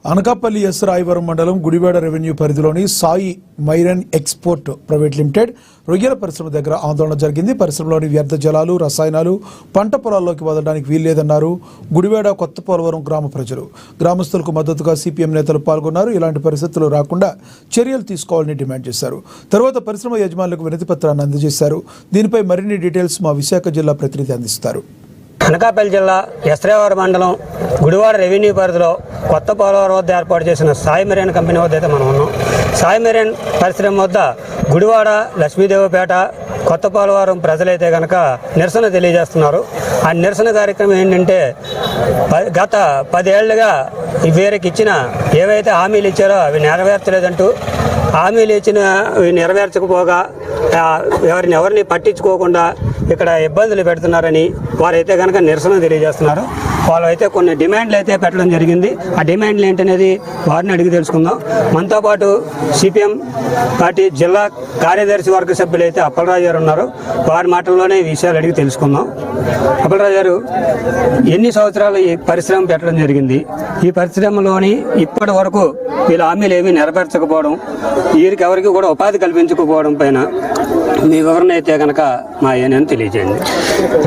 Anakapalli yes Rayavaram మండలం Gudivada revenue పరిధిలోని Sai Myron export private limited రొయ్యల పరిశ్రమ దగ్గర ఆందోళన జరిగింది. పరిశ్రమలోని వ్యర్థ జలాలు, రసాయనాలు పంట పొలాల్లోకి వదలడానికి వీల్లేదన్నారు గుడివాడ కొత్త పోలవరం గ్రామ ప్రజలు. గ్రామస్తులకు మద్దతుగా సిపిఎం నేతలు పాల్గొన్నారు. ఇలాంటి పరిస్థితులు రాకుండా చర్యలు తీసుకోవాలని డిమాండ్ చేశారు. తర్వాత పరిశ్రమ యజమానులకు వినతి పత్రాన్ని అందజేశారు. దీనిపై మరిన్ని డీటెయిల్స్ మా విశాఖ జిల్లా ప్రతినిధి అందిస్తారు. అనకాపల్లి జిల్లా ఎస్రాయవరం మండలం గుడివాడ రెవెన్యూ పరిధిలో కొత్త పోలవరం వద్ద ఏర్పాటు చేసిన సాయి మెరైన్ కంపెనీ వద్ద అయితే మనం ఉన్నాం. సాయి మెరైన్ పరిశ్రమ వద్ద గుడివాడ, లక్ష్మీదేవపేట, కొత్త పోలవరం ప్రజలైతే కనుక నిరసన తెలియజేస్తున్నారు. ఆ నిరసన కార్యక్రమం ఏంటంటే గత 10 ఏళ్లుగా వీరికి ఇచ్చిన ఏవైతే హామీలు ఇచ్చారో అవి నెరవేర్చలేదంటూ, హామీలు ఇచ్చిన నెరవేర్చకపోగా ఎవరిని పట్టించుకోకుండా ఇక్కడ ఇబ్బందులు పెడుతున్నారని వారైతే కనుక నిరసన తెలియజేస్తున్నారు. వాళ్ళు అయితే కొన్ని డిమాండ్లు అయితే పెట్టడం జరిగింది. ఆ డిమాండ్లు ఏంటనేది వారిని అడిగి తెలుసుకుందాం. మనతో పాటు సిపిఎం పార్టీ జిల్లా కార్యదర్శి వర్గ సభ్యులు అయితే అప్పలరాజు గారు ఉన్నారు. వారి మాటల్లోనే ఈ విషయాలు అడిగి తెలుసుకుందాం. అప్పలరాజు గారు, ఎన్ని సంవత్సరాలు ఈ పరిశ్రమ పెట్టడం జరిగింది? ఈ పరిశ్రమలోని ఇప్పటి వరకు వీళ్ళ హామీలు ఏమీ నెరవేర్చకపోవడం, వీరికి ఎవరికి కూడా ఉపాధి కల్పించకపోవడం పైన మీ వివరణ అయితే కనుక మా ఏనని తెలియజేయండి.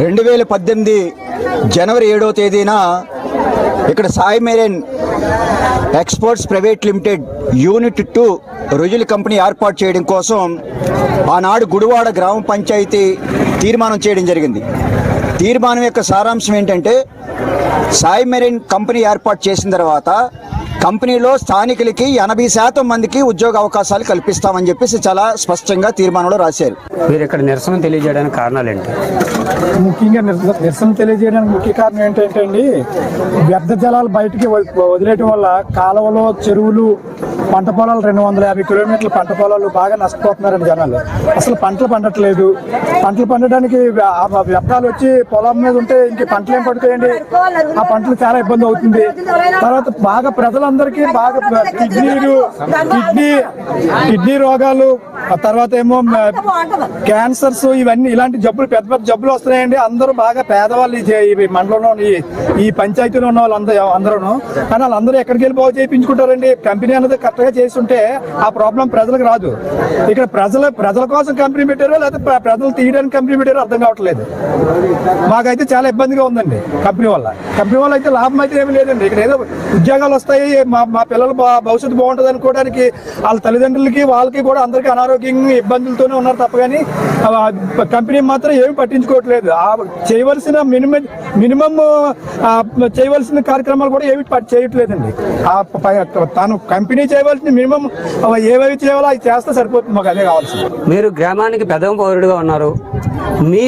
2018 జనవరి 7వ తేదీన ఇక్కడ Sai marine exports private limited unit 2 రొయ్యల కంపెనీ ఏర్పాటు చేయడం కోసం ఆనాడు గుడివాడ గ్రామ పంచాయతీ తీర్మానం చేయడం జరిగింది. తీర్మానం యొక్క సారాంశం ఏంటంటే, సాయి మెరైన్ కంపెనీ ఏర్పాటు చేసిన తర్వాత కంపెనీలో స్థానికులకి 80% మందికి ఉద్యోగ అవకాశాలు కల్పిస్తామని చెప్పేసి చాలా స్పష్టంగా తీర్మానంలో రాశారు. మీరు ఇక్కడ నిరసన తెలియజేయడానికి కారణాలు ఏంటి? ముఖ్యంగా నిరసన తెలియజేయడానికి ముఖ్య కారణం ఏంటంటే అండి, వ్యర్థ జలాలు బయటికి వదిలేయడం వల్ల కాలువలు, చెరువులు, పంట పొలాలు 250 కిలోమీటర్ల పంట పొలాలు బాగా నష్టపోతున్నారండి జనాలు. అసలు పంటలు పండట్లేదు. పంటలు పండడానికి వ్యర్థాలు వచ్చి పొలం మీద ఉంటే ఇంక పంటలు ఏం పడుతాయండి? ఆ పంటలు చాలా ఇబ్బంది అవుతుంది. తర్వాత బాగా ప్రజలందరికీ బాగా కిడ్నీ రోగాలు, తర్వాత ఏమో క్యాన్సర్స్, ఇవన్నీ ఇలాంటి జబ్బులు, పెద్ద పెద్ద జబ్బులు వస్తున్నాయండి. అందరూ బాగా పేదవాళ్ళు ఈ మండలంలో, ఈ పంచాయతీలో ఉన్న వాళ్ళు అందరూ. కానీ వాళ్ళందరూ ఎక్కడికి వెళ్ళి బాగు చేయించుకుంటారండి? కంపెనీ అనేది కరెక్ట్ గా చేస్తుంటే ఆ ప్రాబ్లం ప్రజలకు రాదు. ఇక్కడ ప్రజల కోసం కంపెనీ పెట్టారో లేకపోతే ప్రజలు తీయడానికి కంపెనీ పెట్టారో అర్థం కావట్లేదు. మాకైతే చాలా ఇబ్బందిగా ఉందండి కంపెనీ వల్ల అయితే లాభం అయితే ఏమి లేదండి. ఇక్కడ ఏదో ఉద్యోగాలు వస్తాయి, మా పిల్లల భవిష్యత్తు బాగుంటుంది అనుకోవడానికి వాళ్ళ తల్లిదండ్రులకి వాళ్ళకి కూడా అందరికీ అనారోగ్యంగా ఇబ్బందులతోనే ఉన్నారు తప్ప కానీ కంపెనీ మాత్రం ఏమి పట్టించుకోవట్లేదు. చేయవలసిన మినిమం చేయవలసిన కార్యక్రమాలు కూడా ఏమి చేయట్లేదండి. తను కంపెనీ చేయవలసిన మినిమం ఏవైతే చేయాలో అవి చేస్తే సరిపోతుంది. మాకు అదే కావాల్సింది. మీరు గ్రామానికి పెద్ద పౌరుడిగా ఉన్నారు. మీ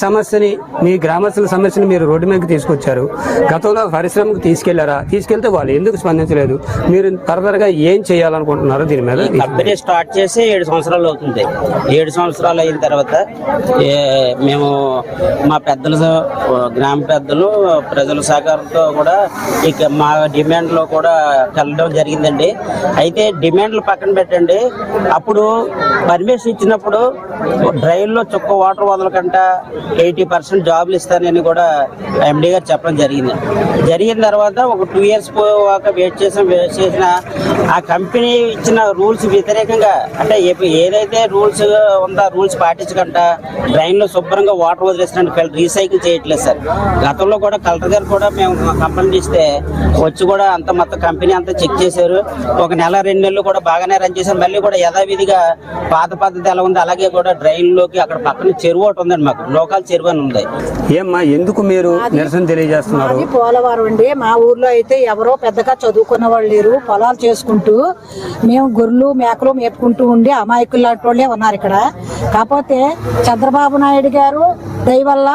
సమస్యని, మీ గ్రామస్తుల సమస్యని మీరు రోడ్డు మీదకి తీసుకొచ్చారు. గతంలో పరిశ్రమకు తీసుకెళ్లారా? తీసుకెళ్తే వాళ్ళు ఎందుకు స్పందించలేదు? మీరు ఫర్దర్గా ఏం చేయాలనుకుంటున్నారు దీని మీద? కంపెనీ స్టార్ట్ చేసి 7 సంవత్సరాలు అవుతుంది. 7 సంవత్సరాలు అయిన తర్వాత మేము మా పెద్దలు, గ్రామ పెద్దలు, ప్రజల సహకారంతో కూడా ఇక మా డిమాండ్లో కూడా కలడం జరిగిందండి. అయితే డిమాండ్లు పక్కన పెట్టండి, అప్పుడు పర్మిషన్ ఇచ్చినప్పుడు డ్రైవ్లో చుక్క వాటర్ వదలకంట 80% జాబులు ఇస్తానని కూడా ఎండీ గారు చెప్పడం జరిగిన తర్వాత ఒక 2 ఇయర్స్ వెయిట్ చేసిన ఆ కంపెనీ ఇచ్చిన రూల్స్ వ్యతిరేకంగా, అంటే ఏదైతే రూల్స్ ఉందో రూల్స్ పాటించకంట డ్రైన్లో శుభ్రంగా వాటర్ వదిలేసినట్టు రీసైకిల్ చేయట్లేదు సార్. గతంలో కూడా కలెక్టర్ గారు కూడా మేము కంప్లైంట్ ఇస్తే వచ్చి కూడా అంత మొత్తం కంపెనీ అంతా చెక్ చేశారు. 1 నెల 2 నెలలు కూడా బాగానే రన్ చేశారు. మళ్ళీ కూడా యథావిధిగా పాత పద్ధతి ఎలా ఉంది అలాగే కూడా డ్రైన్లోకి అక్కడ పక్కన చెరువు ఒకటి ఉందండి, మాకు లోకల్ చెరువు అని ఉంది. ఏమ్మా, ఎందుకు మీరు నిరసన తెలియజేస్తున్నారు? పోలవరం అండి. మా ఊర్లో అయితే ఎవరో పెద్దగా చదువుకున్న వాళ్ళు లేరు. పొలాలు చేసుకుంటూ మేము గొర్రెలు మేకలు మేపుకుంటూ ఉండి అమాయకులు లాంటి వాళ్ళే ఉన్నారు ఇక్కడ. కాకపోతే చంద్రబాబు నాయుడు గారు దయ వల్ల,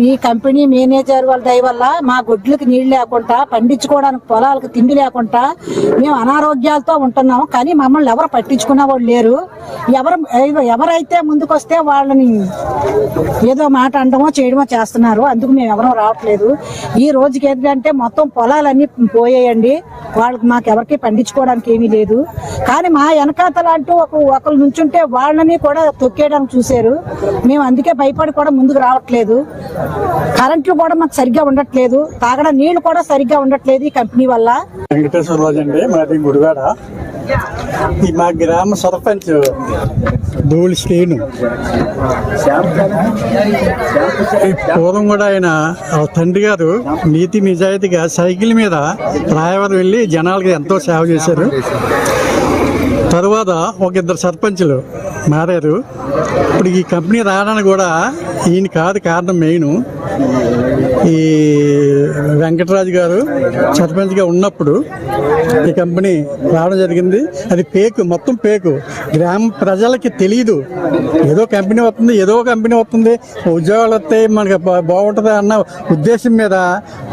ఈ కంపెనీ మేనేజర్ వాళ్ళ దయ వల్ల మా గొడ్లకి నీళ్లు లేకుండా, పండించుకోవడానికి పొలాలకు తిండి లేకుండా మేము అనారోగ్యాలతో ఉంటున్నాము. కానీ మమ్మల్ని ఎవరు పట్టించుకున్న వాళ్ళు లేరు. ఎవరైతే ముందుకొస్తే వాళ్ళని ఏదో మాట అనడమో చేయడమో చేస్తున్నారు. అందుకు మేము ఎవరో రావట్లేదు. ఈ రోజుకి ఏంటంటే మొత్తం పొలాలన్నీ పోయేయండి. వాళ్ళకి మాకెవరికి పండించుకోవడానికి ఏమీ లేదు. కానీ మా వెనకాతలంటూ ఒకరు నుంచుంటే వాళ్ళని కూడా తొక్కేయడానికి చూశారు. మేము అందుకే భయపడి కూడా ముందుకు రావట్లేదు. రావట్లేదు. కరెంట్లు కూడా మాకు సరిగ్గా ఉండట్లేదు. తాగడం నీళ్లు కూడా సరిగ్గా ఉండట్లేదు ఈ కంపెనీ వల్ల. వెంకటేశ్వరరాజు అండి, మాది గుడివాడ. ఈ మా గ్రామ సర్పంచ్ ధూళి శ్రీను. ఈ పూర్వం కూడా ఆయన తండ్రి గారు నీతి నిజాయితీగా సైకిల్ మీద రాయవరం వెళ్ళి జనాలకి ఎంతో సేవ చేశారు. తరువాత ఒక ఇద్దరు సర్పంచులు మారారు. ఇప్పుడు ఈ కంపెనీ రావడానికి కూడా ఈయన కాదు కారణం. మెయిన్ ఈ వెంకటరాజు గారు సర్పంచ్గా ఉన్నప్పుడు ఈ కంపెనీ రావడం జరిగింది. అది పేకు, మొత్తం పేకు. గ్రామ ప్రజలకి తెలియదు ఏదో కంపెనీ వస్తుంది, ఏదో కంపెనీ వస్తుంది, ఉద్యోగాలు వస్తాయి, మనకి బాగుంటుంది అన్న ఉద్దేశం మీద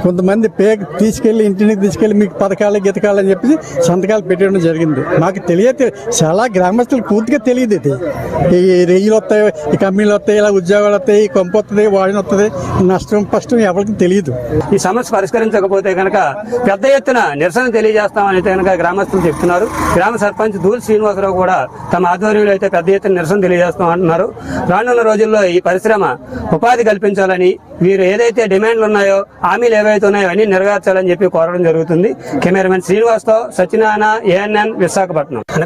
కొంతమంది పేకు తీసుకెళ్ళి ఇంటికి తీసుకెళ్ళి మీకు పథకాలు గితకాలు అని చెప్పి సంతకాలు పెట్టడం జరిగింది. మాకు తెలియదు, చాలా గ్రామస్తులకు పూర్తిగా తెలియదు. ఇది ఈ రేయిలు వస్తాయి, ఈ కంపెనీలు వస్తాయి, ఇలా ఉద్యోగాలు వస్తాయి, కొంప వస్తుంది, వాడిని వస్తుంది, నష్టం కష్టం ఎవరికి తెలియదు. ఈ సమస్య పరిష్కరించకపోతే కనుక పెద్ద ఎత్తున నిరసన తెలియజేస్తామని అయితే కనుక గ్రామస్తులు చెప్తున్నారు. గ్రామ సర్పంచ్ ధూళి శ్రీనివాసరావు కూడా తమ ఆధ్వర్యంలో అయితే పెద్ద ఎత్తున నిరసన తెలియజేస్తాం అంటున్నారు. రానున్న రోజుల్లో ఈ పరిశ్రమ ఉపాధి కల్పించాలని, వీరు ఏదైతే డిమాండ్లు ఉన్నాయో, హామీలు ఏవైతే ఉన్నాయో అన్ని నెరవేర్చాలని చెప్పి కోరడం జరుగుతుంది. కెమెరామెన్ శ్రీనివాస్తో సత్యనారాయణ, ANN, విశాఖపట్నం.